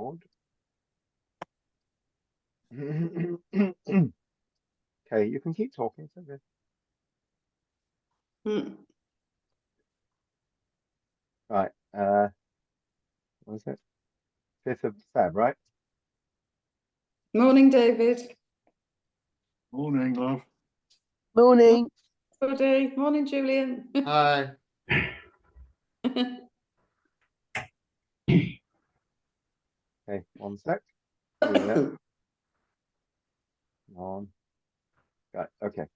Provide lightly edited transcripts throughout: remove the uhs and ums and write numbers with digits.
Lord. Okay, you can keep talking. It's okay. Right. What is it? 5th of Feb, right? Morning, David. Morning, love. Morning. Buddy. Morning, Julian. Hi. Okay, one sec. Julia. On. Right, okay.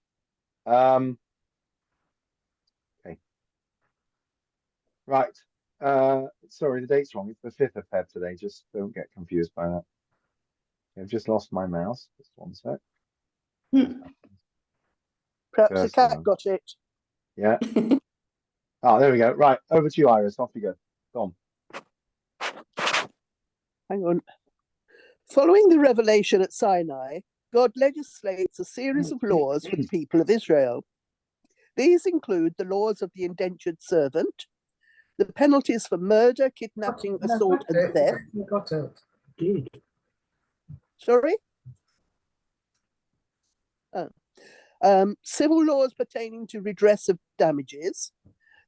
Okay. Right. Sorry, the date's wrong. It's the 5th of Feb today. Just don't get confused by that. I've just lost my mouse. Just one sec. Perhaps the cat got it. Yeah. Oh, there we go. Right, over to you, Iris. Off you go. Go on. Hang on. Following the revelation at Sinai, God legislates a series of laws for the people of Israel. These include the laws of the indentured servant, the penalties for murder, kidnapping, assault, and theft. You got it. Good. Sorry? Civil laws pertaining to redress of damages,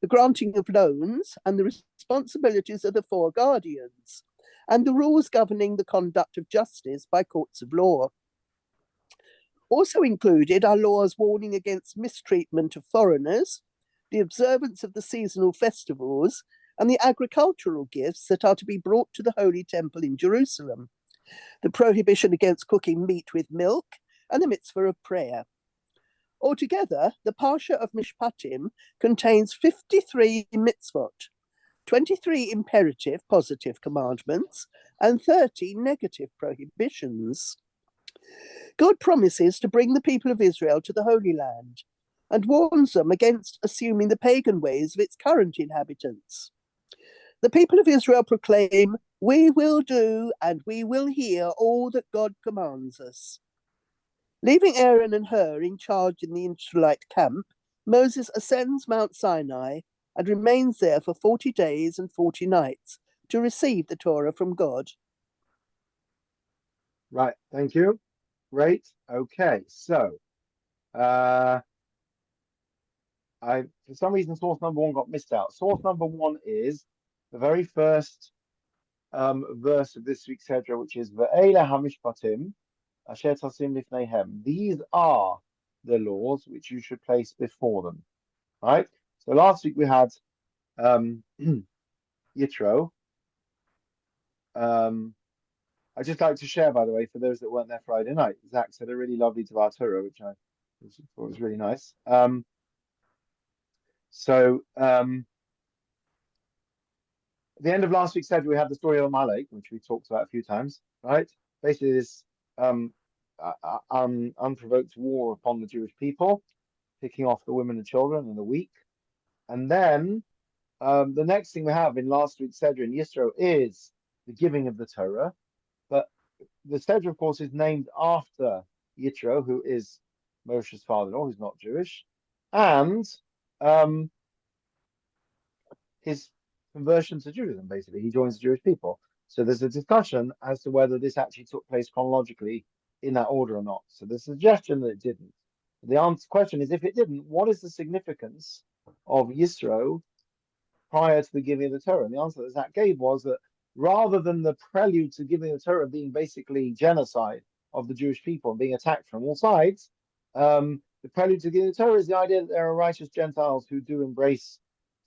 the granting of loans, and the responsibilities of the four guardians, and the rules governing the conduct of justice by courts of law. Also included are laws warning against mistreatment of foreigners, the observance of the seasonal festivals, and the agricultural gifts that are to be brought to the Holy Temple in Jerusalem, the prohibition against cooking meat with milk, and the mitzvah of prayer. Altogether, the Parsha of Mishpatim contains 53 mitzvot, 23 imperative, positive commandments, and 30 negative prohibitions. God promises to bring the people of Israel to the Holy Land and warns them against assuming the pagan ways of its current inhabitants. The people of Israel proclaim, "We will do and we will hear all that God commands us." Leaving Aaron and Hur in charge in the Israelite camp, Moses ascends Mount Sinai and remains there for 40 days and 40 nights to receive the Torah from God. Right, thank you. Great. Okay, so for some reason source number 1 got missed out. Source number 1 is the very first verse of this week's Hedra, which is Ve'ela hamishpatim asher tasim lifneihem. These are the laws which you should place before them. Right? So last week we had Yitro. I'd just like to share, by the way, for those that weren't there Friday night, Zach said a really lovely Devar Torah, which I thought was really nice. At the end of last week's said we had the story of Amalek, which we talked about a few times, right? Basically, this unprovoked war upon the Jewish people, picking off the women and children and the weak. And then the next thing we have in last week's Seder in Yisro is the giving of the Torah. But the Seder, of course, is named after Yitro, who is Moshe's father-in-law, who's not Jewish, and his conversion to Judaism, basically. He joins the Jewish people. So there's a discussion as to whether this actually took place chronologically in that order or not. So there's a suggestion that it didn't. The question is, if it didn't, what is the significance of Yisro prior to the giving of the Torah? And the answer that Zach gave was that rather than the prelude to giving the Torah being basically genocide of the Jewish people and being attacked from all sides, the prelude to giving the Torah is the idea that there are righteous Gentiles who do embrace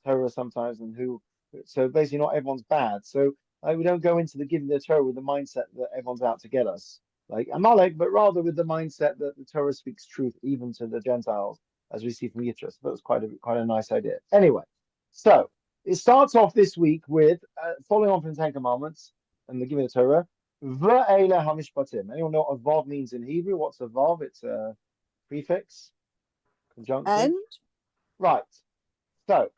Torah sometimes, and so basically not everyone's bad. So we don't go into the giving the Torah with the mindset that everyone's out to get us, like Amalek, but rather with the mindset that the Torah speaks truth even to the Gentiles, as we see from Yitro. So that was quite a nice idea. Anyway, so it starts off this week with following on from the Ten Commandments and the giving of the Torah. Ve'ela hamishpatim. Anyone know what a vav means in Hebrew? What's a vav? It's a prefix, conjunction. And? Right. So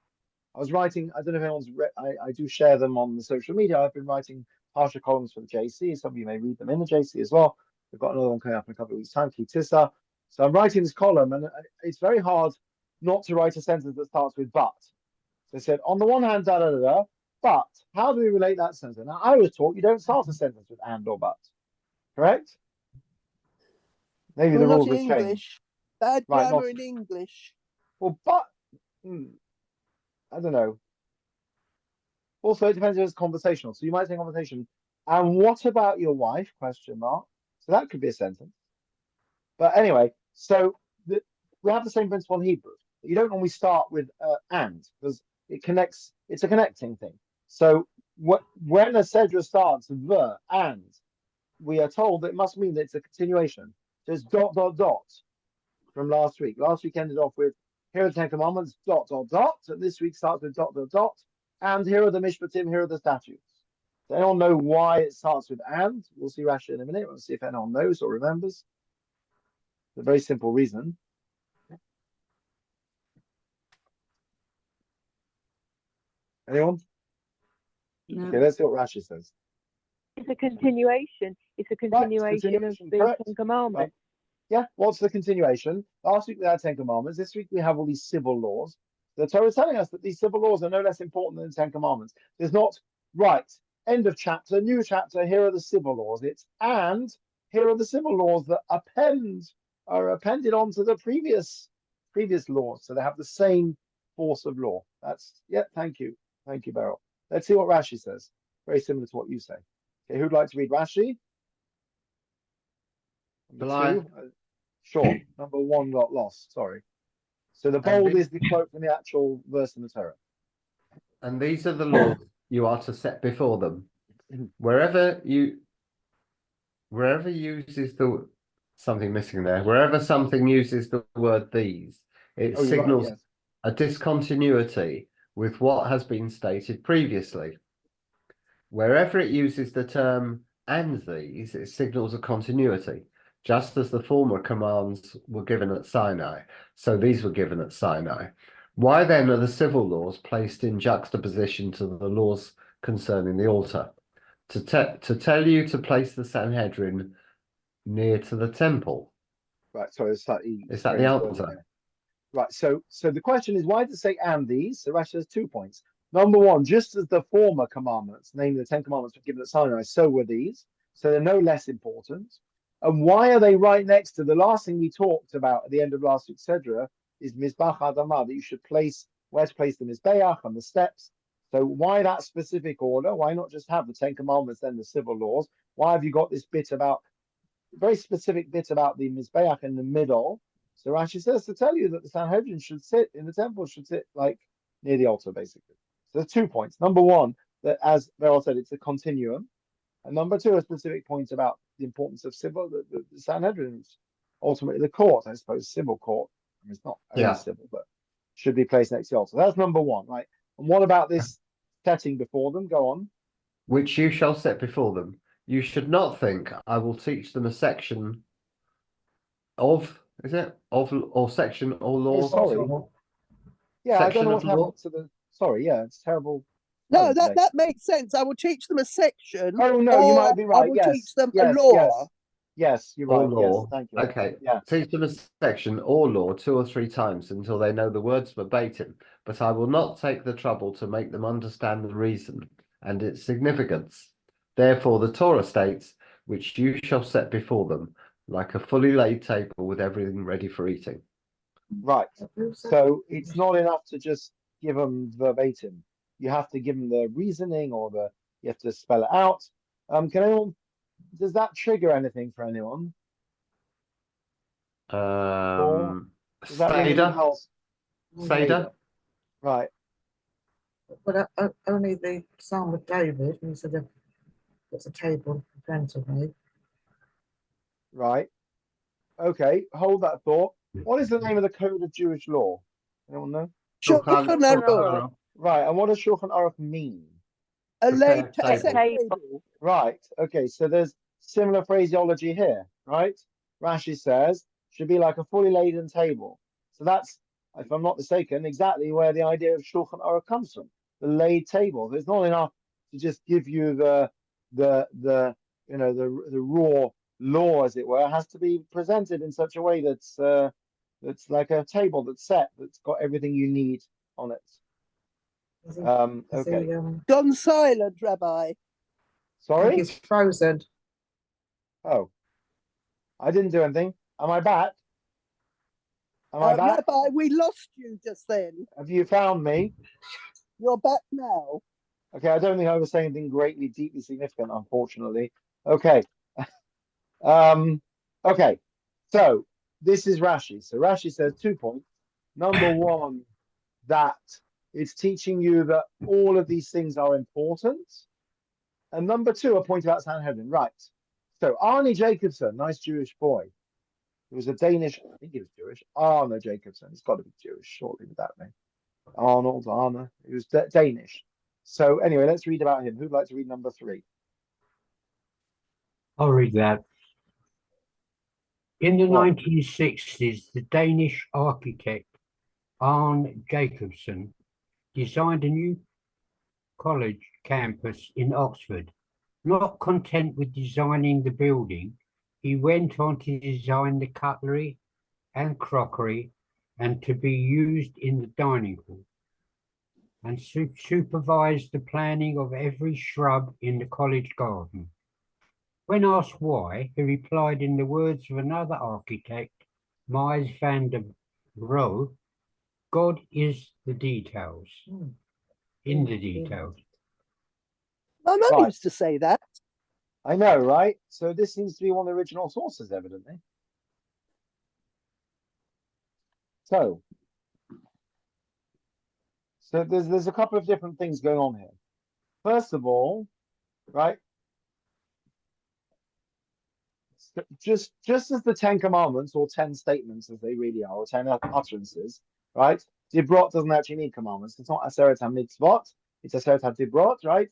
I was writing, I don't know if anyone's I do share them on the social media. I've been writing Parsha columns for the JC. Some of you may read them in the JC as well. We've got another one coming up in a couple of weeks' time, Kitissa. So I'm writing this column, and it's very hard not to write a sentence that starts with but. So I said, on the one hand, da da da da, but how do we relate that sentence? Now, I was taught you don't start a sentence with and or but, correct? Maybe Well, the not rules in have changed. English. Bad Right, grammar not in English. well, but I don't know. Also, it depends if it's conversational. So you might say conversation. And what about your wife? Question mark. So that could be a sentence. But anyway, we have the same principle in Hebrew. You don't normally start with and because it connects. It's a connecting thing. So when a sedra starts the and, we are told that it must mean that it's a continuation. So it's dot dot dot from last week. Last week ended off with here are the Ten Commandments dot dot dot. And this week starts with dot dot dot. And here are the mishpatim. Here are the statutes. Does anyone know why it starts with and? We'll see Rashi in a minute. We'll see if anyone knows or remembers. A very simple reason. Anyone? No. Okay, let's see what Rashi says. It's a continuation. It's a continuation of the correct. Ten Commandments. Yeah, what's the continuation? Last week we had 10 Commandments. This week we have all these civil laws. The Torah is telling us that these civil laws are no less important than the 10 Commandments. There's not, right, end of chapter, new chapter, here are the civil laws. It's, and here are the civil laws that are appended onto the previous laws. So they have the same force of law. That's, yeah, thank you. Thank you, Beryl. Let's see what Rashi says. Very similar to what you say. Okay, who'd like to read Rashi? Number 2. Sure. Number 1 got lost. Sorry. So the bold is the quote from the actual verse in the Torah. And these are the laws you are to set before them. Wherever uses the something missing there. Wherever something uses the word these, it Oh, you're right, signals yes. a discontinuity with what has been stated previously. Wherever it uses the term and these, it signals a continuity, just as the former commands were given at Sinai. So these were given at Sinai. Why then are the civil laws placed in juxtaposition to the laws concerning the altar? To tell you to place the Sanhedrin near to the temple. Right, sorry, it's slightly Is that the strange wording answer? there. Right, so the question is, why does it say and these? So Rashi has 2 points. Number 1, just as the former commandments, namely the 10 commandments were given at Sinai, so were these. So they're no less important. And why are they right next to the last thing we talked about at the end of last week's Sedra is Mizbach Adamah, that you should place, where to place the Mizbeach and the steps. So why that specific order? Why not just have the 10 commandments, then the civil laws? Why have you got this bit about, very specific bit about the Mizbeach in the middle? So Rashi says to tell you that the Sanhedrin should sit in the temple, should sit like near the altar, basically. So there's 2 points. Number 1, that as Beryl said, it's a continuum. And number 2, a specific point about the importance of civil, the Sanhedrin is ultimately the court, I suppose, civil court. I mean, it's not only civil, but should be placed next to the altar. That's number 1, right? And what about this setting before them? Go on. Which you shall set before them. You should not think I will teach them a section of, is it? Of or section or law? Oh, sorry. Yeah, I don't Section know of what's law? happened to the. Sorry, yeah, it's terrible. No, today. that makes sense. I will teach them a section. Oh no, you or might be right. I will Yes, teach them yes, a law. yes, yes, you're Or right. law. Yes, thank you. Okay. Yeah. Teach them a section or law 2 or 3 times until they know the words verbatim, but I will not take the trouble to make them understand the reason and its significance. Therefore, the Torah states, which you shall set before them, like a fully laid table with everything ready for eating. Right. So it's not enough to just give them verbatim. You have to give them the reasoning or you have to spell it out. Can anyone, does that trigger anything for anyone? Does that ring any Seder? bells? Seder? Right. But only the Psalm of David, he said, "It's a table in front of me." Right. Okay. Hold that thought. What is the name of the code of Jewish law? Anyone know? Shulchan Aruch, Right. And what does Shulchan Aruch mean? a laid Prepare set table. table. Right. Okay. So there's similar phraseology here, right? Rashi says should be like a fully laden table. So that's, if I'm not mistaken, exactly where the idea of Shulchan Aruch comes from. The laid table. There's not enough to just give you the raw law, as it were. It has to be presented in such a way that's like a table that's set, that's got everything you need on it. Is he, Okay. Gone silent, Rabbi. I think Sorry? he's frozen. Oh, I didn't do anything. Am I back? Am I back? Rabbi, we lost you just then. Have you found me? You're back now. Okay, I don't think I was saying anything greatly, deeply significant, unfortunately. Okay. Okay. So this is Rashi. So Rashi says 2 points. Number one, that it's teaching you that all of these things are important. And number two, a point about Sanhedrin. Right. So Arnie Jacobson, nice Jewish boy. He was a Danish, I think he was Jewish. Arne Jacobson. He's got to be Jewish, shortly with that name. Arne. He was Danish. So anyway, let's read about him. Who'd like to read number 3? I'll read that. In the Well- 1960s, the Danish architect Arne Jacobsen designed a new college campus in Oxford. Not content with designing the building, he went on to design the cutlery and crockery and to be used in the dining hall, and supervised the planting of every shrub in the college garden. When asked why, he replied in the words of another architect, Mies van der Rohe, God is the details. Hmm. In the details. My mum Right. used to say that. I know, right? So this seems to be one of the original sources, evidently. So there's a couple of different things going on here. First of all, right? Just as the 10 commandments or 10 statements, as they really are, or 10 utterances, right? Dibrot doesn't actually mean commandments. It's not aseret mitzvot. It's aseret dibrot, right?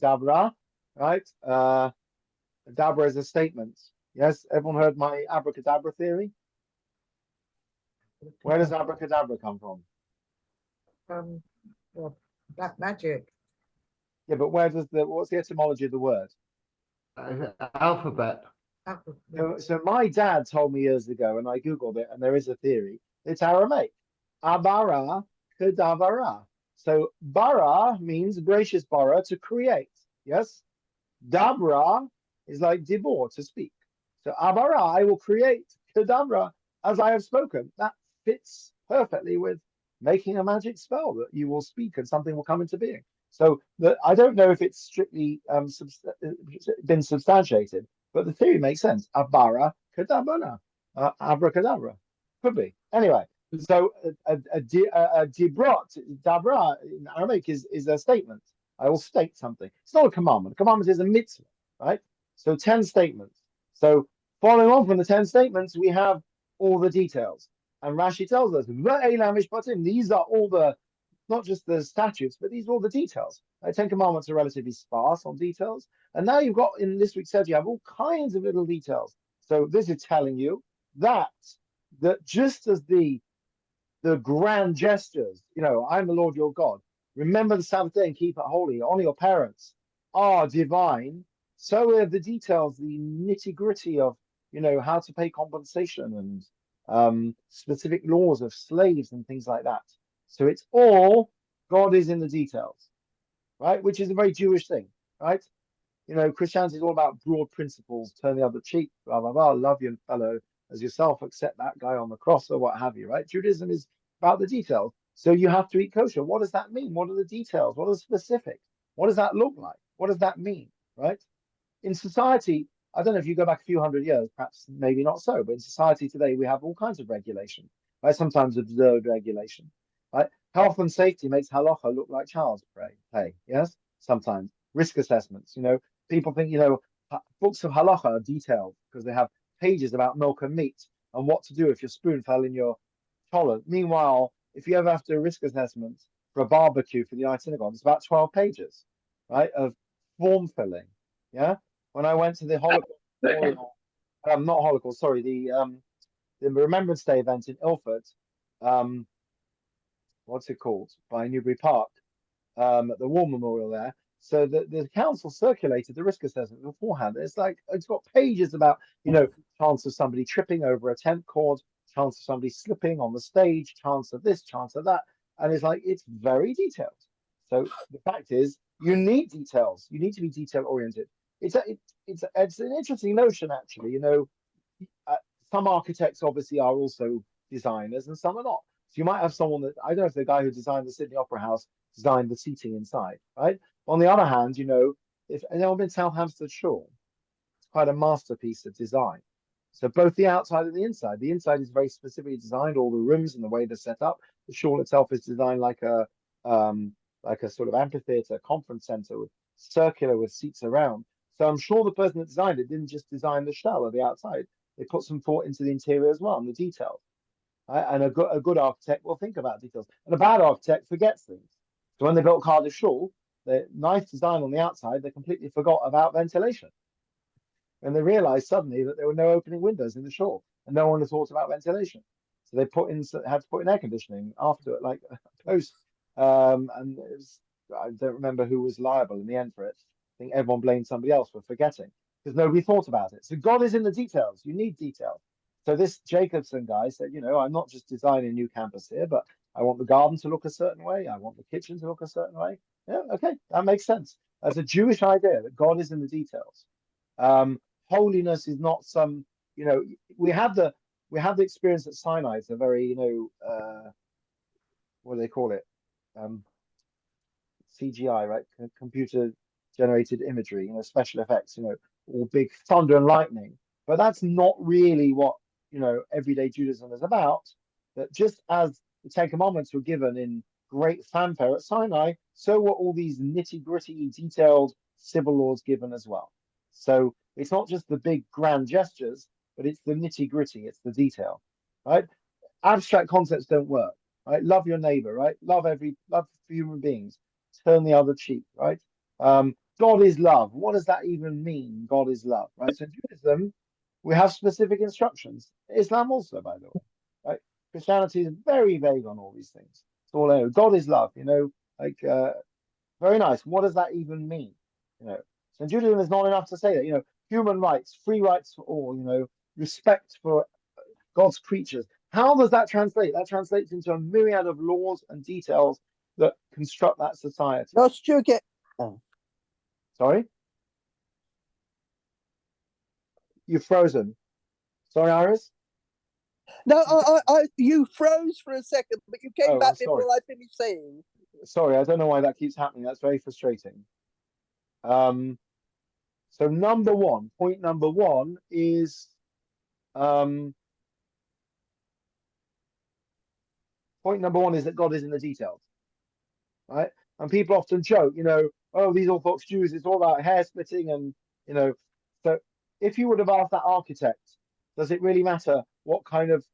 Dabra, right? Dabra is a statement. Yes, everyone heard my abracadabra theory. Where does abracadabra come from? Well, black magic. Yeah, but what's the etymology of the word? An alphabet. So my dad told me years ago, and I Googled it, and there is a theory. It's Aramaic. Abara kedavara. So bara means gracious bara, to create. Yes? Dabra is like dibor, to speak. So abara, I will create kedavra as I have spoken. That fits perfectly with making a magic spell that you will speak and something will come into being. So I don't know if it's strictly been substantiated, but the theory makes sense. Abara kadabara, abracadabra, could be. Anyway, so dibrot, dabra in Aramaic is a statement. I will state something. It's not a commandment. A commandment is a mitzvah, right? So 10 statements. So following on from the 10 statements, we have all the details. And Rashi tells us, these are all the, not just the statutes, but these are all the details. 10 commandments are relatively sparse on details. And now you've got, in this week's study, you have all kinds of little details. So this is telling you that just as the grand gestures, I'm the Lord your God, remember the Sabbath day and keep it holy, honor your parents, are divine, so are the details, the nitty-gritty of, how to pay compensation and specific laws of slaves and things like that. So it's all, God is in the details, right? Which is a very Jewish thing, right? Christianity is all about broad principles, turn the other cheek, blah, blah, blah, love your fellow as yourself, accept that guy on the cross or what have you, right? Judaism is about the details. So you have to eat kosher. What does that mean? What are the details? What are the specifics? What does that look like? What does that mean, right? In society, I don't know if you go back a few hundred years, perhaps maybe not so, but in society today, we have all kinds of regulation, right? Sometimes absurd regulation, right? Health and safety makes halacha look like child's play, yes? Sometimes. Risk assessments, people think, books of halacha are detailed because they have pages about milk and meat and what to do if your spoon fell in your cholent. Meanwhile, if you ever have to do a risk assessment for a barbecue for the United Synagogue, it's about 12 pages, right, of form filling. Yeah. When I went to the Holocaust Memorial, not Holocaust, sorry, the Remembrance Day event in Ilford, what's it called? By Newbury Park, at the War Memorial there. So the council circulated the risk assessment beforehand. It's got pages about, chance of somebody tripping over a tent cord, chance of somebody slipping on the stage, chance of this, chance of that. And it's very detailed. So the fact is, you need details. You need to be detail oriented. It's an interesting notion, actually. Uh, some architects obviously are also designers, and some are not. So you might have someone that I don't know if the guy who designed the Sydney Opera House designed the seating inside, right? On the other hand, if anyone been Southampton Shore, it's quite a masterpiece of design. So both the outside and the inside. The inside is very specifically designed, all the rooms and the way they're set up. The Shore itself is designed like a sort of amphitheater, conference center with circular with seats around. So I'm sure the person that designed it didn't just design the shell or the outside. They put some thought into the interior as well and the details. Right? And a good architect will think about details. And a bad architect forgets things. So when they built Cardiff Shore, the nice design on the outside, they completely forgot about ventilation. And they realized suddenly that there were no opening windows in the Shore, and no one had thought about ventilation. So they had to put in air conditioning after it, like post. And I don't remember who was liable in the end for it. I think everyone blamed somebody else for forgetting because nobody thought about it. So God is in the details. You need detail. So this Jacobson guy said, I'm not just designing a new campus here, but I want the garden to look a certain way. I want the kitchen to look a certain way. Yeah, okay, that makes sense. That's a Jewish idea that God is in the details. Holiness is not some, we have the experience at Sinai. It's a very, what do they call it? CGI, right? Computer generated imagery, special effects, all big thunder and lightning. But that's not really what, everyday Judaism is about. That just as the Ten Commandments were given in great fanfare at Sinai, so were all these nitty-gritty, detailed civil laws given as well. So it's not just the big grand gestures, but it's the nitty-gritty, it's the detail, right? Abstract concepts don't work, right? Love your neighbor, right? Love human beings. Turn the other cheek, right? God is love. What does that even mean? God is love, right? So in Judaism, we have specific instructions. Islam also, by the way, right? Christianity is very vague on all these things. It's all over. God is love, very nice. What does that even mean? So in Judaism, is not enough to say that, human rights, free rights for all, respect for God's creatures. How does that translate? That translates into a myriad of laws and details that construct that society. Lost you again. Sorry? You've frozen. Sorry, Iris? No, you froze for a second, but you came Oh, back I'm sorry. before I finished saying. Sorry, I don't know why that keeps happening. That's very frustrating. So point number one is that God is in the details, right? And people often joke, oh, these Orthodox Jews, it's all about hair splitting and, so if you would have asked that architect, does it really matter what kind of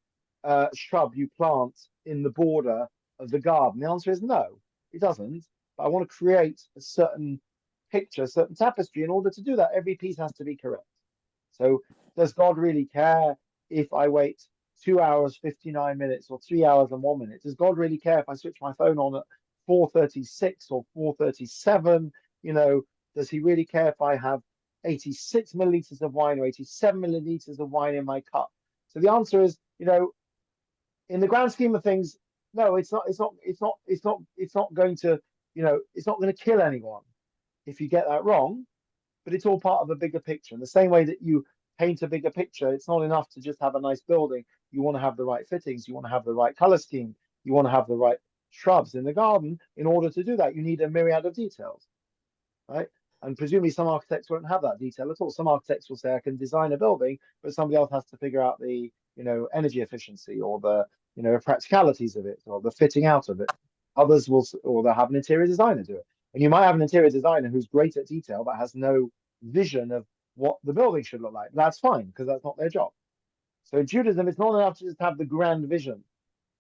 shrub you plant in the border of the garden? The answer is no, it doesn't. But I want to create a certain picture, a certain tapestry. In order to do that, every piece has to be correct. So does God really care if I wait 2 hours, 59 minutes or 3 hours and 1 minute? Does God really care if I switch my phone on at 4:36 or 4:37? Does he really care if I have 86 milliliters of wine or 87 milliliters of wine in my cup? So the answer is, in the grand scheme of things, no, it's not going to, it's not going to kill anyone if you get that wrong, but it's all part of a bigger picture. In the same way that you paint a bigger picture, it's not enough to just have a nice building. You want to have the right fittings, you want to have the right color scheme, you want to have the right shrubs in the garden. In order to do that, you need a myriad of details, right? And presumably some architects won't have that detail at all. Some architects will say, I can design a building, but somebody else has to figure out the, energy efficiency or the, practicalities of it or the fitting out of it. Others will, or they'll have an interior designer do it. And you might have an interior designer who's great at detail, but has no vision of what the building should look like. That's fine, because that's not their job. So in Judaism, it's not enough to just have the grand vision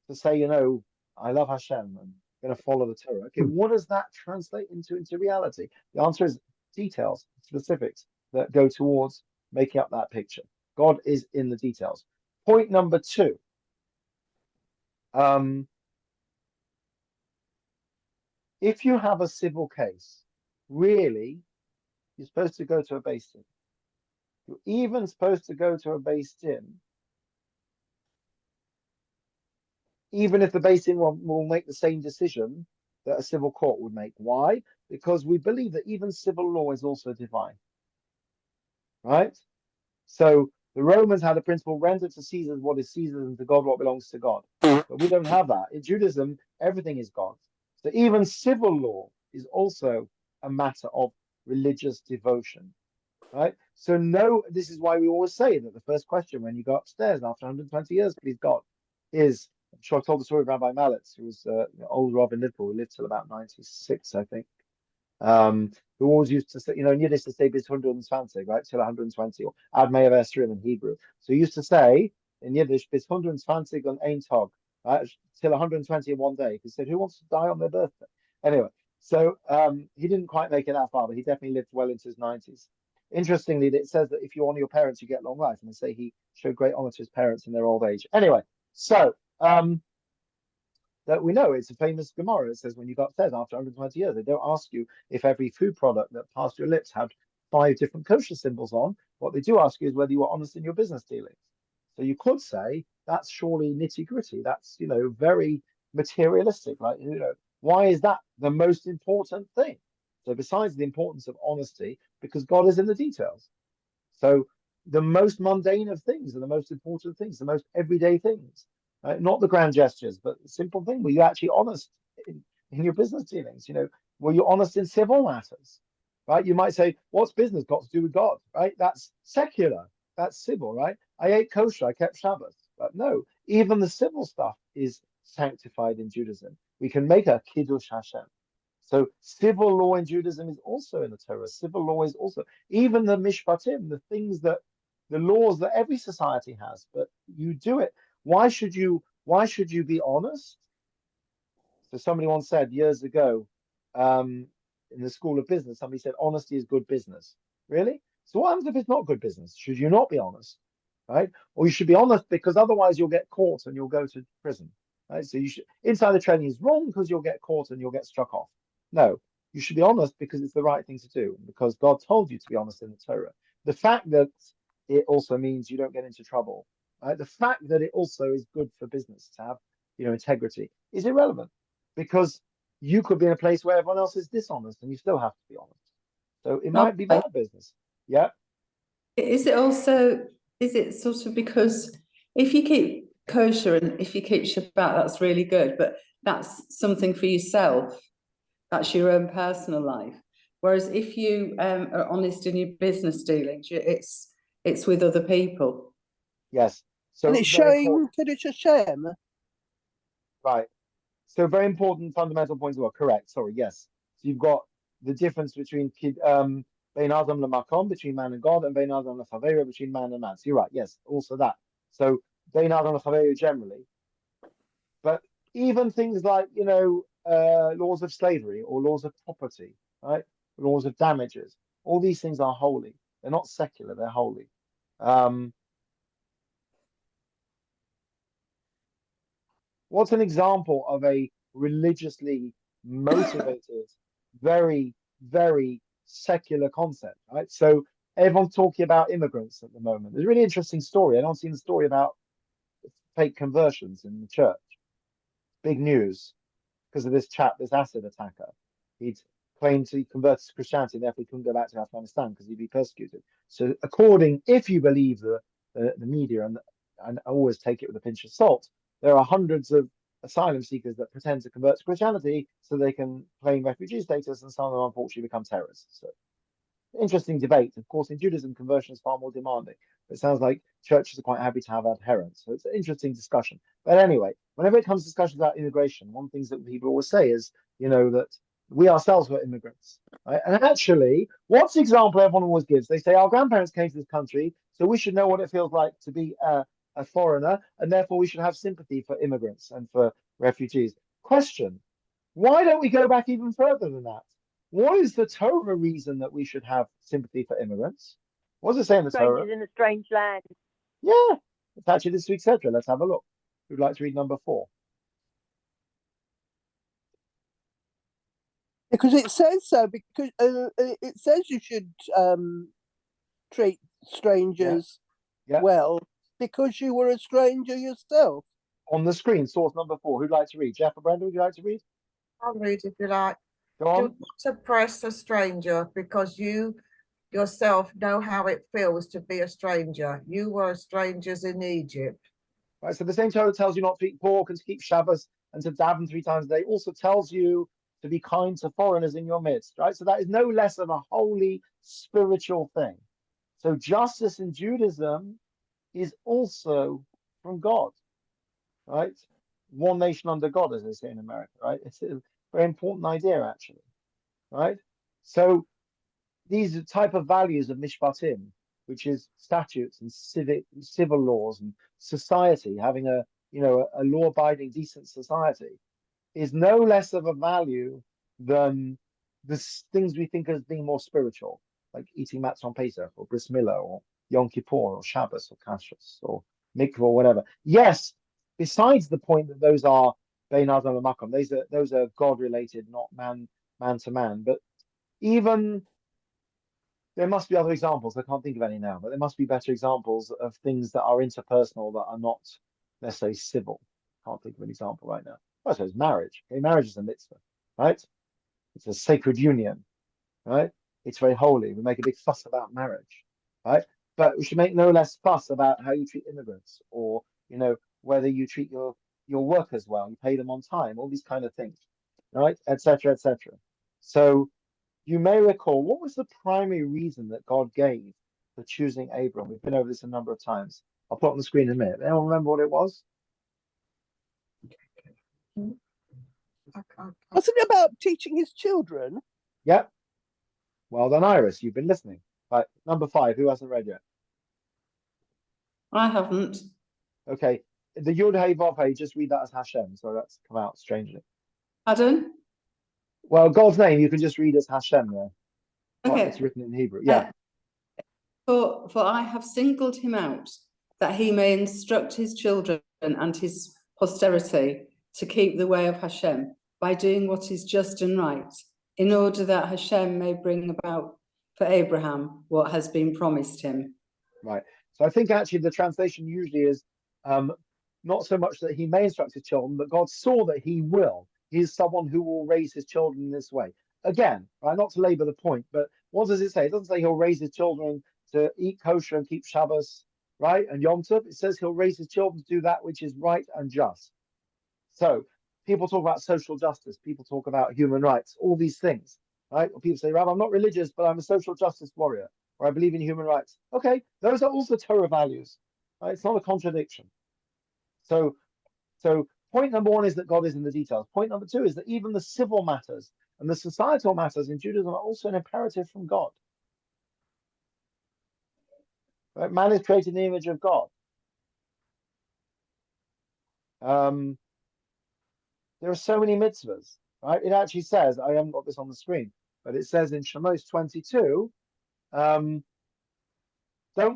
to say, I love Hashem and going to follow the Torah. Okay, what does that translate into reality? The answer is details, specifics that go towards making up that picture. God is in the details. Point number two. If you have a civil case, really, you're supposed to go to a beis din. You're even supposed to go to a beis din, even if the beis din will make the same decision that a civil court would make. Why? Because we believe that even civil law is also divine, right? So the Romans had a principle: render to Caesar what is Caesar's, and to God what belongs to God. But we don't have that. In Judaism, everything is God's. So even civil law is also a matter of religious devotion, right? So no, this is why we always say that the first question when you go upstairs after 120 years, please God, is, I'm sure I told the story of Rabbi Malitz, who was old Rav in Liverpool, who lived till about 96, I think. Who always used to say, in Yiddish to say bis 120, right, till 120, or Ad Me'av Esrim in Hebrew. So he used to say in Yiddish bis 120 on ein Tag, right, till 120 in one day. He said, who wants to die on their birthday? Anyway, so he didn't quite make it that far, but he definitely lived well into his 90s. Interestingly, it says that if you honor your parents, you get long life, and they say he showed great honor to his parents in their old age. Anyway, so that we know it's a famous Gemara. It says when you got upstairs after 120 years, they don't ask you if every food product that passed your lips had 5 different kosher symbols on. What they do ask you is whether you were honest in your business dealings. So you could say that's surely nitty gritty. That's, very materialistic. Like, why is that the most important thing? So besides the importance of honesty, because God is in the details. So the most mundane of things are the most important things, the most everyday things. Not the grand gestures, but the simple thing. Were you actually honest in your business dealings? Were you honest in civil matters? Right? You might say, what's business got to do with God? Right? That's secular. That's civil, right? I ate kosher. I kept Shabbat. But no, even the civil stuff is sanctified in Judaism. We can make a Kiddush Hashem. So civil law in Judaism is also in the Torah. Civil law is also, even the mishpatim, the things that, the laws that every society has, but you do it. Why should you be honest? So somebody once said years ago, in the school of business, somebody said honesty is good business. Really? So what happens if it's not good business? Should you not be honest? Right? Or you should be honest because otherwise you'll get caught and you'll go to prison. Right? So you should, insider trading is wrong because you'll get caught and you'll get struck off. No, you should be honest because it's the right thing to do, because God told you to be honest in the Torah. The fact that it also means you don't get into trouble. The fact that it also is good for business to have, integrity is irrelevant, because you could be in a place where everyone else is dishonest and you still have to be honest. So it might be Okay. bad business. Yeah. Is it sort of because if you keep kosher and if you keep Shabbat, that's really good, but that's something for yourself. That's your own personal life. Whereas if you are honest in your business dealings, it's with other people. Yes. So And it's very showing important. Kiddush Hashem. Right. So very important fundamental points as well. Correct. Sorry. Yes. So you've got the difference between Bein Adam Lamakom, between man and God, and Bein Adam Lechavera, between man and man. So you're right. Yes. Also that. So Bein Adam Lechavera generally, but even things like laws of slavery or laws of property, right? Laws of damages. All these things are holy. They're not secular. They're holy. What's an example of a religiously motivated, very, very secular concept, right? So everyone's talking about immigrants at the moment. There's a really interesting story. I don't see the story about fake conversions in the church. Big news because of this chap, this acid attacker. He'd claimed to convert to Christianity, and therefore he couldn't go back to Afghanistan because he'd be persecuted. So if you believe the media, and I always take it with a pinch of salt, there are hundreds of asylum seekers that pretend to convert to Christianity so they can claim refugee status, and some of them unfortunately become terrorists. So interesting debate. Of course, in Judaism, conversion is far more demanding. It sounds like churches are quite happy to have adherents. So it's an interesting discussion. But anyway, whenever it comes to discussions about immigration, one of the things that people always say is, that we ourselves were immigrants. Right? And actually, what's the example everyone always gives? They say our grandparents came to this country, so we should know what it feels like to be a foreigner, and therefore we should have sympathy for immigrants and for refugees. Question: why don't we go back even further than that? What is the Torah reason that we should have sympathy for immigrants? What does it say in the Torah? Strangers in a strange land. Yeah, it's actually this week's Sedra. Let's have a look. Who'd like to read number 4? Because it says so, because it says you should treat strangers Yeah. well because you were a stranger yourself. On the screen, source number 4. Who'd like to read? Jeff or Brenda, would you like to read? I'll read if you like. Go Do on. not oppress a stranger because you yourself know how it feels to be a stranger. You were strangers in Egypt. Right, so the same Torah tells you not to eat pork and to keep Shabbos and to daven 3 times a day. Also tells you to be kind to foreigners in your midst. Right, so that is no less of a holy spiritual thing. So justice in Judaism is also from God. Right, one nation under God, as they say in America. Right, it's a very important idea actually. Right, so these type of values of mishpatim, which is statutes and civil laws and society, having a law-abiding, decent society, is no less of a value than the things we think as being more spiritual, like eating matzah on Pesach or bris milah or Yom Kippur or Shabbos or Kashrus or mikvah or whatever. Yes, besides the point that those are bein adam l'makom, those are God-related, not man to man, but even there must be other examples. I can't think of any now, but there must be better examples of things that are interpersonal that are not necessarily civil. Can't think of an example right now. I suppose marriage. Okay, marriage is a mitzvah, right? It's a sacred union, right? It's very holy. We make a big fuss about marriage, right? But we should make no less fuss about how you treat immigrants, or whether you treat your workers well, you pay them on time, all these kind of things, right? Etc. Etc. So you may recall, what was the primary reason that God gave for choosing Abram? We've been over this a number of times. I'll put it on the screen in a minute. Anyone remember what it was? Wasn't it about teaching his children? Yep. Well done, Iris. You've been listening. Right, number 5. Who hasn't read yet? I haven't. Okay. The Yud Hey Vav Hey, just read that as Hashem. So that's come out strangely. Pardon? Well, God's name, you can just read as Hashem there. Okay. It's written in Hebrew. Yeah. For I have singled him out, that he may instruct his children and his posterity to keep the way of Hashem by doing what is just and right, in order that Hashem may bring about for Abraham what has been promised him. Right. So I think actually the translation usually is not so much that he may instruct his children, but God saw that he will. He is someone who will raise his children in this way. Again, right, not to labor the point, but what does it say? It doesn't say he'll raise his children to eat kosher and keep Shabbos, right? And Yom Tov. It says he'll raise his children to do that which is right and just. So people talk about social justice. People talk about human rights, all these things, right? Or people say, Rabbi, I'm not religious, but I'm a social justice warrior, or I believe in human rights. Okay, those are also Torah values. Right? It's not a contradiction. So point number 1 is that God is in the details. Point number 2 is that even the civil matters and the societal matters in Judaism are also an imperative from God. Right? Man is created in the image of God. There are so many mitzvahs, right? It actually says, I haven't got this on the screen, but it says in Shemos 22, don't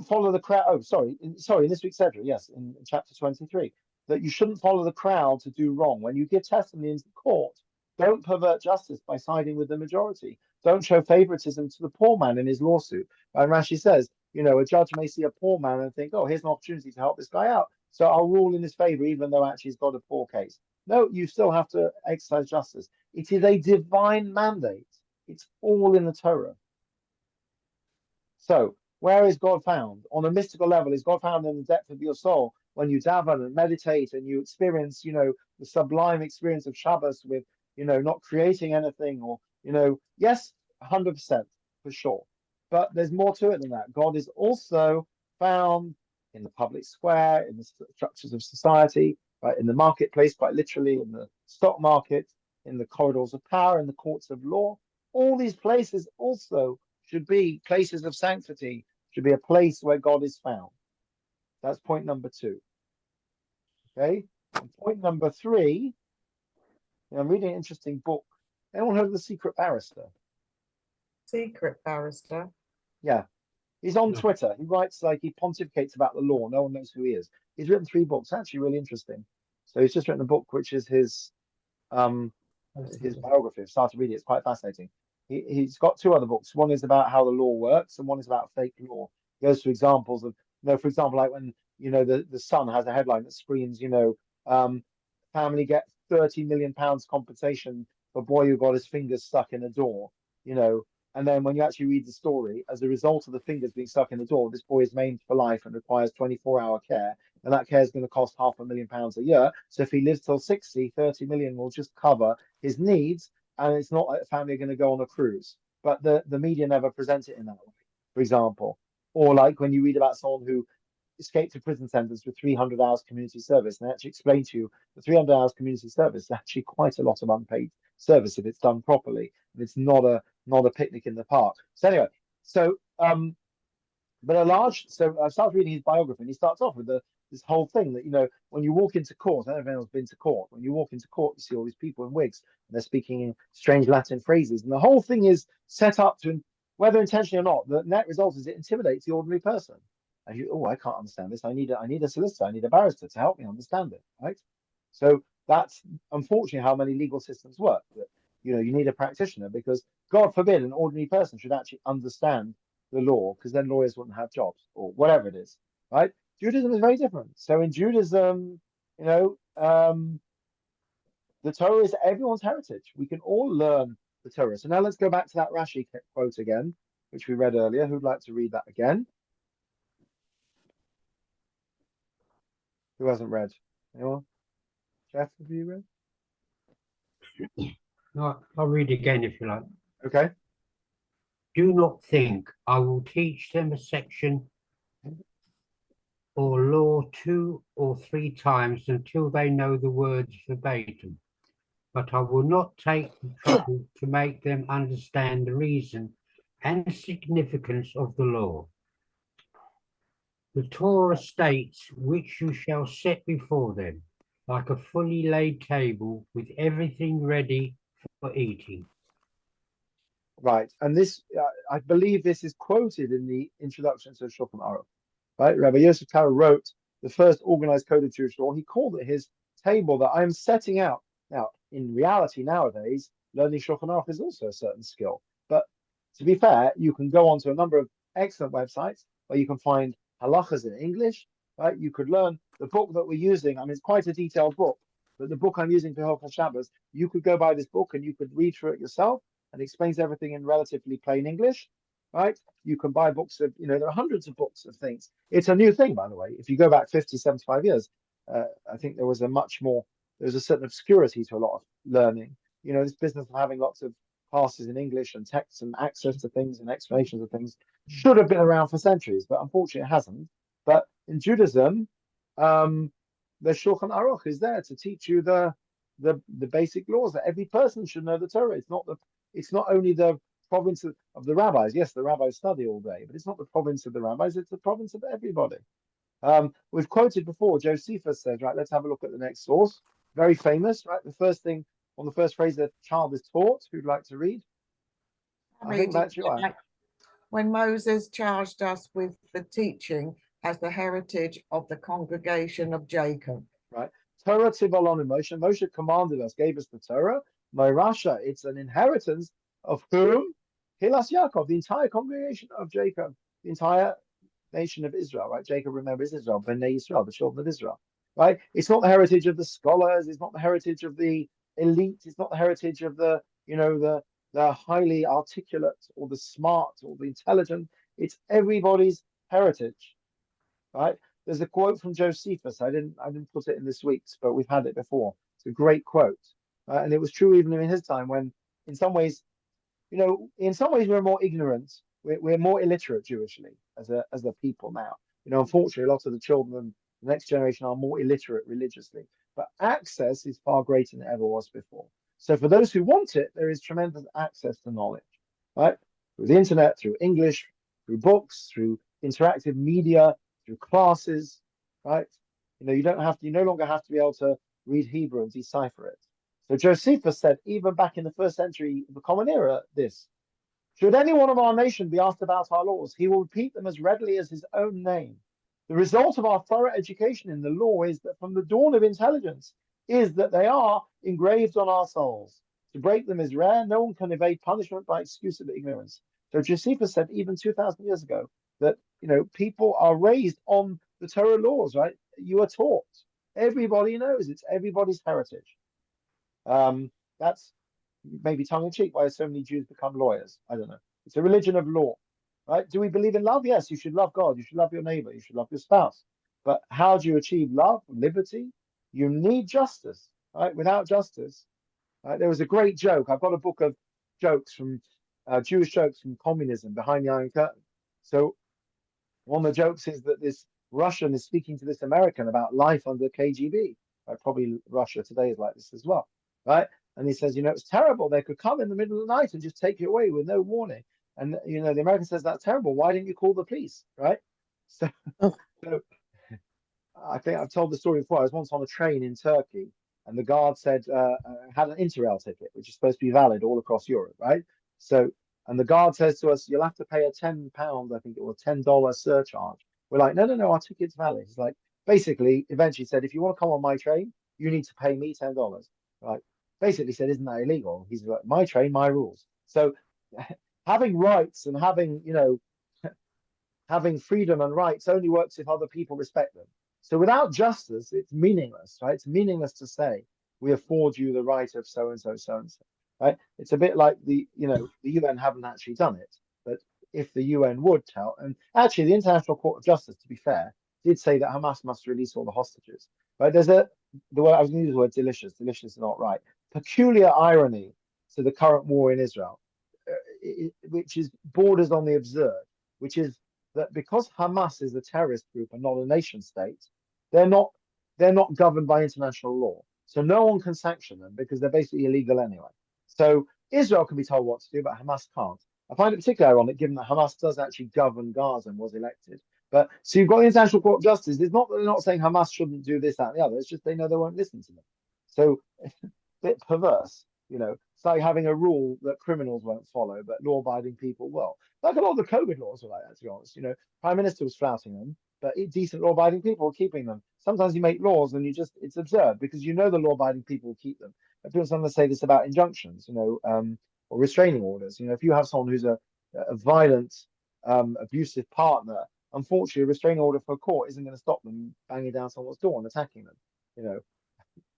follow the crowd. Oh, sorry, in this week's Sedra, yes, in chapter 23, that you shouldn't follow the crowd to do wrong. When you give testimony in court, don't pervert justice by siding with the majority. Don't show favoritism to the poor man in his lawsuit. And Rashi says, a judge may see a poor man and think, oh, here's an opportunity to help this guy out, so I'll rule in his favor, even though actually he's got a poor case. No, you still have to exercise justice. It is a divine mandate. It's all in the Torah. So, where is God found? On a mystical level, is God found in the depth of your soul when you daven and meditate and you experience, the sublime experience of Shabbos with, not creating anything, or, yes, 100% for sure. But there's more to it than that. God is also found in the public square, in the structures of society, right, in the marketplace, quite literally, in the stock market, in the corridors of power, in the courts of law. All these places also should be places of sanctity, should be a place where God is found. That's point number 2. Okay. And point number 3, I'm reading an interesting book. Anyone heard of The Secret Barrister? Secret barrister. Yeah. He's on No. Twitter. He writes, he pontificates about the law. No one knows who he is. He's written 3 books, actually really interesting. So he's just written a book which is his biography. I've started reading it. It's quite fascinating. He's got 2 other books. One is about how the law works, and one is about fake law. He goes through examples of, for example, like when, the Sun has a headline that screams, family get £30 million compensation a boy who got his fingers stuck in a door, you know, and then when you actually read the story, as a result of the fingers being stuck in the door, this boy is maimed for life and requires 24-hour care. And that care is going to cost £500,000 a year. So if he lives till 60, 30 million will just cover his needs. And it's not like the family are going to go on a cruise. But the media never present it in that way, for example. Or like when you read about someone who escaped a prison sentence with 300 hours community service, and they actually explain to you the 300 hours community service is actually quite a lot of unpaid service if it's done properly. And it's not a picnic in the park. So anyway, so but so I started reading his biography, and he starts off with this whole thing that, you know, when you walk into court, I don't know if anyone's been to court. When you walk into court, you see all these people in wigs, and they're speaking in strange Latin phrases, and the whole thing is set up to, whether intentionally or not, the net result is it intimidates the ordinary person. And you, oh, I can't understand this. I need a solicitor. I need a barrister to help me understand it, right? So that's unfortunately how many legal systems work. That, you know, you need a practitioner because, God forbid, an ordinary person should actually understand the law, because then lawyers wouldn't have jobs or whatever it is, right? Judaism is very different. So in Judaism, you know, the Torah is everyone's heritage. We can all learn the Torah. So now let's go back to that Rashi quote again, which we read earlier. Who'd like to read that again? Who hasn't read? Anyone? Jeff, have you read? No, I'll read again if you like. Okay. Do not think I will teach them a section or law 2 or 3 times until they know the words verbatim. But I will not take the trouble to make them understand the reason and significance of the law. The Torah states which you shall set before them, like a fully laid table with everything ready for eating. Right, and this, I believe this is quoted in the introduction to Shulchan Aruch, right? Rabbi Yosef Karo wrote the first organized code of Jewish law. He called it his table that I'm setting out. Now, in reality, nowadays, learning Shulchan Aruch is also a certain skill. But to be fair, you can go onto a number of excellent websites where you can find halachas in English, right? You could learn the book that we're using. I mean, it's quite a detailed book, but the book I'm using for Hilchos Shabbos, you could go buy this book and you could read through it yourself, and explains everything in relatively plain English, right? You can buy books of, you know, there are hundreds of books of things. It's a new thing, by the way. If you go back 50, 75 years, I think there was a certain obscurity to a lot of learning. You know, this business of having lots of classes in English and texts and access to things and explanations of things should have been around for centuries, but unfortunately it hasn't. But in Judaism, the Shulchan Aruch is there to teach you the basic laws that every person should know the Torah. It's not only the province of the rabbis. Yes, the rabbis study all day, but it's not the province of the rabbis. It's the province of everybody. We've quoted before, Josephus says, right, let's have a look at the next source. Very famous, right? The first thing on the first phrase, the child is taught. Who'd like to read? I think that's you. When Moses charged us with the teaching as the heritage of the congregation of Jacob. Right. Torah Tivalon Moshe. Moshe commanded us, gave us the Torah. Rasha, it's an inheritance of whom? Hilas Yaakov, the entire congregation of Jacob, the entire nation of Israel, right? Jacob, remember, is Israel, Bnei Israel, the children of Israel, right? It's not the heritage of the scholars, it's not the heritage of the elite, it's not the heritage of the, you know, the highly articulate or the smart or the intelligent. It's everybody's heritage, right? There's a quote from Josephus. I didn't put it in this week's, but we've had it before. It's a great quote. And it was true even in his time when, in some ways, you know, in some ways we're more ignorant. We're more illiterate Jewishly as a people now. You know, unfortunately, a lot of the children, the next generation, are more illiterate religiously. But access is far greater than it ever was before. So for those who want it, there is tremendous access to knowledge, right? Through the internet, through English, through books, through interactive media, through classes, right? You know, you no longer have to be able to read Hebrew and decipher it. So Josephus said, even back in the first century of the Common Era, this: should any one of our nation be asked about our laws, he will repeat them as readily as his own name. The result of our thorough education in the law is that from the dawn of intelligence is that they are engraved on our souls. To break them is rare. No one can evade punishment by excuse of ignorance. So Josephus said even 2,000 years ago that, you know, people are raised on the Torah laws, right? You are taught. Everybody knows it's everybody's heritage. That's maybe tongue in cheek, why so many Jews become lawyers. I don't know. It's a religion of law, right? Do we believe in love? Yes, you should love God. You should love your neighbor. You should love your spouse. But how do you achieve love, liberty? You need justice, right? Without justice, right? There was a great joke. I've got a book of jokes from Jewish jokes from communism behind the Iron Curtain. So one of the jokes is that this Russian is speaking to this American about life under KGB. Right? Probably Russia today is like this as well, right? And he says, it's terrible. They could come in the middle of the night and just take you away with no warning. And the American says, that's terrible. Why didn't you call the police, right? So, Oh. so I think I've told the story before. I was once on a train in Turkey, and the guard said had an Interrail ticket, which is supposed to be valid all across Europe, right? So, and the guard says to us, "You'll have to pay a £10, I think it was $10 surcharge." We're like, "No, our ticket's valid." He's like, basically, eventually said, "If you want to come on my train, you need to pay me $10." Right? Basically said, "Isn't that illegal?" He's like, "My train, my rules." So, having rights and having having freedom and rights only works if other people respect them. So without justice, it's meaningless, right? It's meaningless to say we afford you the right of so and so, so and so, right? It's a bit like the UN haven't actually done it, but if the UN would tell, and actually the International Court of Justice, to be fair, did say that Hamas must release all the hostages, right? There's the word I was going to use the word delicious. Delicious is not right. Peculiar irony to the current war in Israel, which is borders on the absurd, which is that because Hamas is a terrorist group and not a nation state, they're not governed by international law. So no one can sanction them because they're basically illegal anyway. So Israel can be told what to do, but Hamas can't. I find it particularly ironic given that Hamas does actually govern Gaza and was elected. But so you've got the International Court of Justice. It's not that they're not saying Hamas shouldn't do this, that, and the other. It's just they know they won't listen to them. So it's a bit perverse, It's like having a rule that criminals won't follow, but law-abiding people will. Like a lot of the COVID laws were like that, to be honest. Prime Minister was flouting them, but decent law-abiding people were keeping them. Sometimes you make laws and it's absurd because the law-abiding people will keep them. And people sometimes say this about injunctions, or restraining orders. If you have someone who's a violent, abusive partner, unfortunately, a restraining order for a court isn't going to stop them banging down someone's door and attacking them.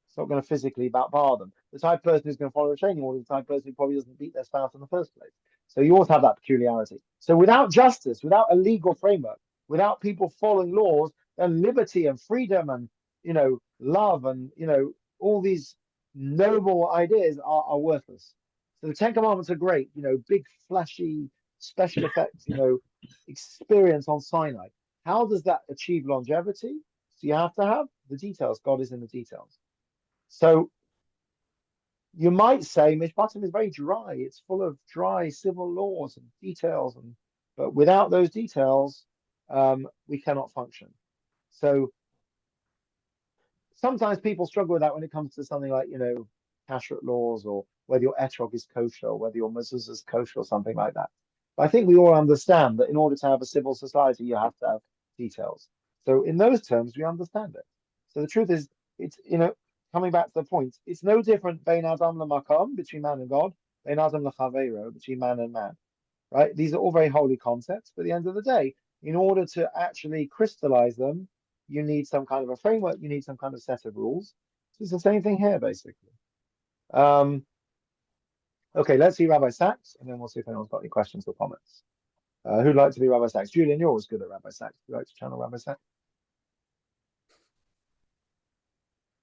It's not going to physically bar them. The type of person who's going to follow a restraining order is the type of person who probably doesn't beat their spouse in the first place. So you always have that peculiarity. So without justice, without a legal framework, without people following laws, then liberty and freedom and love and all these noble ideas are worthless. So the Ten Commandments are great, big flashy special effects, experience on Sinai. How does that achieve longevity? So you have to have the details. God is in the details. So you might say Mishpatim is very dry. It's full of dry civil laws and details, but without those details, we cannot function. So sometimes people struggle with that when it comes to something like kashrut laws, or whether your etrog is kosher, or whether your mezuzah is kosher, or something like that. But I think we all understand that in order to have a civil society, you have to have details. So in those terms, we understand it. So the truth is, it's coming back to the point, it's no different bein adam lemakom, between man and God, bein adam lechaveiro, between man and man, right? These are all very holy concepts, but at the end of the day, in order to actually crystallize them, you need some kind of a framework, you need some kind of set of rules. So it's the same thing here, basically. Okay, let's see Rabbi Sachs, and then we'll see if anyone's got any questions or comments. Who'd like to be Rabbi Sachs? Julian, you're always good at Rabbi Sachs. Would you like to channel Rabbi Sachs?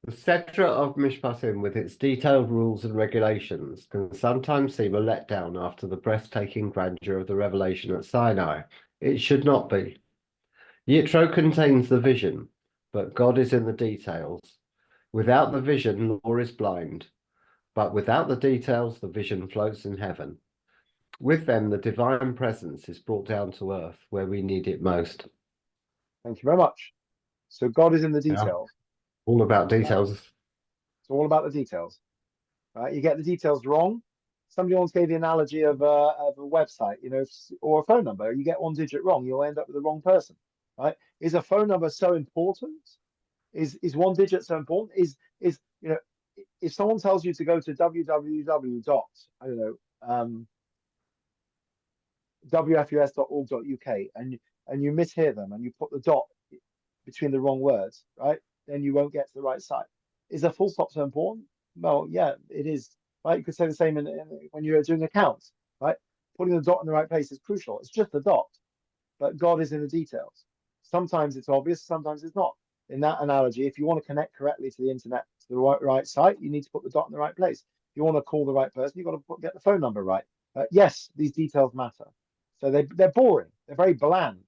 The Setra of Mishpatim, with its detailed rules and regulations, can sometimes seem a letdown after the breathtaking grandeur of the revelation at Sinai. It should not be. Yitro contains the vision, but God is in the details. Without the vision, law is blind, but without the details, the vision floats in heaven. With them, the divine presence is brought down to earth, where we need it most. Thank you very much. So God is in the details. All about details. It's all about the details, right? You get the details wrong. Somebody once gave the analogy of a website, or a phone number. You get one digit wrong, you'll end up with the wrong person, right? Is a phone number so important? Is one digit so important? Is if someone tells you to go to www.wfus.org.uk and you mishear them and you put the dot between the wrong words, right? Then you won't get to the right site. Is a full stop so important? Well, yeah, it is right? You could say the same when you're doing accounts, right? Putting the dot in the right place is crucial. It's just a dot, but God is in the details. Sometimes it's obvious, sometimes it's not. In that analogy, if you want to connect correctly to the internet, to the right site, you need to put the dot in the right place. If you want to call the right person, you've got to get the phone number right. Yes, these details matter. So they're boring. They're very bland,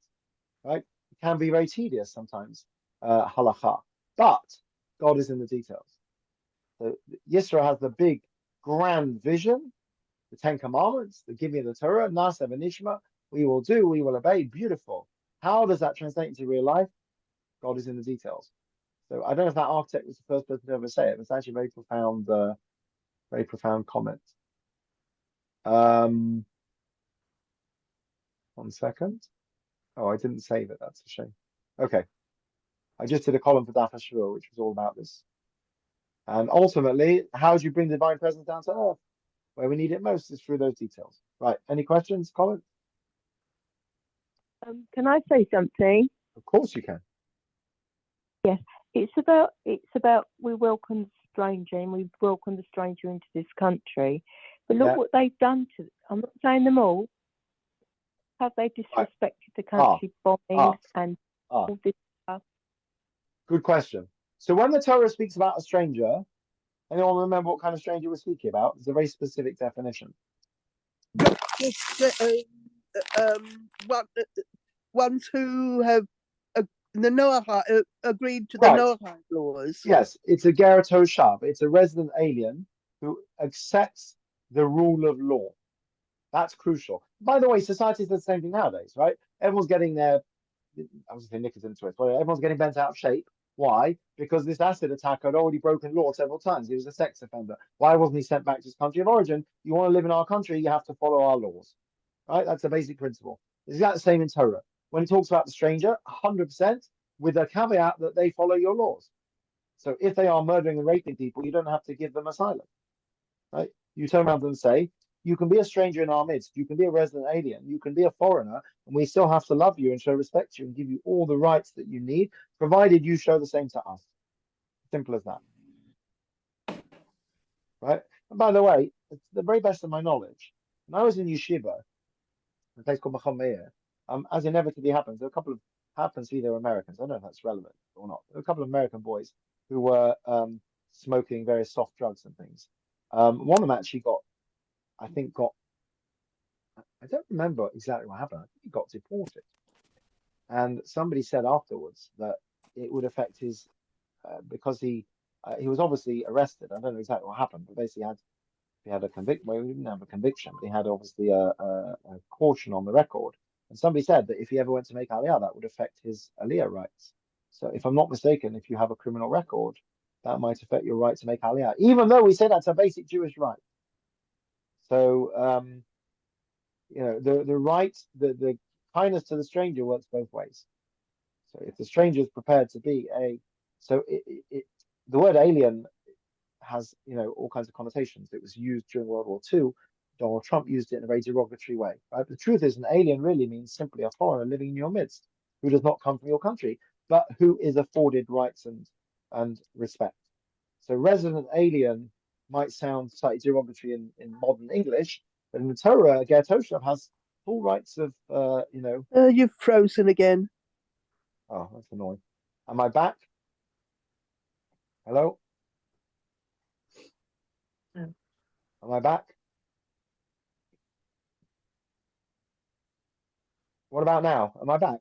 right? It can be very tedious sometimes, halacha. But God is in the details. So Yisro has the big, grand vision, the Ten Commandments, the giving of the Torah, Nasa V'Nishma, we will do, we will obey. Beautiful. How does that translate into real life? God is in the details. So I don't know if that architect was the first person to ever say it. It's actually a very profound comment. 1 second. Oh, I didn't save it. That's a shame. Okay. I just did a column for Daf Hashavua, which was all about this. And ultimately, how do you bring divine presence down to earth? Where we need it most is through those details. Right. Any questions, comments? Can I say something? Of course you can. Yes, it's about we welcome the stranger and we welcome the stranger into this country. But look Yeah. what they've done to. I'm not saying them all. Have they disrespected the country, bombing and all this stuff? Good question. So when the Torah speaks about a stranger, anyone remember what kind of stranger we're speaking about? It's a very specific definition. Ones who have the Noahide agreed to the Right. Noahide laws. Yes, it's a Ger Toshav. It's a resident alien who accepts the rule of law. That's crucial. By the way, society does the same thing nowadays, right? Everyone's getting their, I was saying knickers into it, but everyone's getting bent out of shape. Why? Because this acid attacker had already broken law several times. He was a sex offender. Why wasn't he sent back to his country of origin? You want to live in our country, you have to follow our laws, right? That's a basic principle. It's exactly the same in Torah. When it talks about the stranger, 100% with a caveat that they follow your laws. So if they are murdering and raping people, you don't have to give them asylum, right? You turn around and say, you can be a stranger in our midst, you can be a resident alien, you can be a foreigner, and we still have to love you and show respect to you and give you all the rights that you need, provided you show the same to us. Simple as that. Right? And by the way, it's the very best of my knowledge. When I was in yeshiva, a place called Macham Meir, as inevitably happens, there are a couple of happens to be they're Americans. I don't know if that's relevant or not. There were a couple of American boys who were smoking various soft drugs and things. One of them actually I don't remember exactly what happened. I think he got deported. And somebody said afterwards that it would affect his, because he was obviously arrested. I don't know exactly what happened, but basically he had a conviction. Well, he didn't have a conviction, but he had obviously a caution on the record. And somebody said that if he ever went to make Aliyah, that would affect his Aliyah rights. So if I'm not mistaken, if you have a criminal record, that might affect your right to make Aliyah, even though we say that's a basic Jewish right. So, the right, the kindness to the stranger works both ways. So if the stranger is prepared to be the word alien has, all kinds of connotations. It was used during World War II. Donald Trump used it in a very derogatory way. Right? The truth is, an alien really means simply a foreigner living in your midst who does not come from your country, but who is afforded rights and respect. So resident alien might sound slightly derogatory in modern English, but in the Torah, Ger Toshav has full rights of, You've frozen again. Oh, that's annoying. Am I back? Hello? No. Am I back? What about now? Am I back?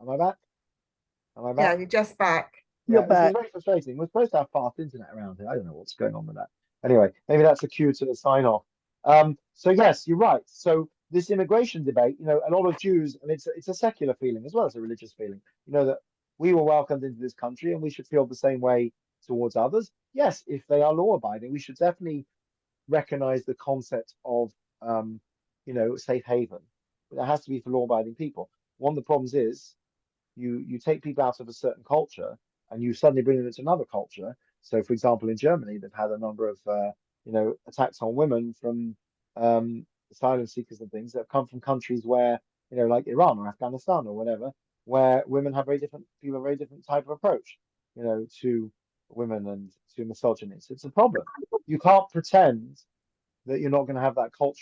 Am I back? Am I Yeah, back? you're just back. You're Yeah, this is back. very frustrating. We're supposed to have fast internet around here. I don't know what's going on with that. Anyway, maybe that's a cue to sign off. So yes, you're right. So this immigration debate, a lot of Jews, and it's a secular feeling as well as a religious feeling, that we were welcomed into this country and we should feel the same way towards others. Yes, if they are law abiding, we should definitely recognize the concept of safe haven. But that has to be for law abiding people. One of the problems is you take people out of a certain culture and you suddenly bring them into another culture. So, for example, in Germany, they've had a number of attacks on women from asylum seekers and things that have come from countries where like Iran or Afghanistan or whatever, where women have people have a very different type of approach, to women and to misogyny. So it's a problem. You can't pretend that you're not going to have that culture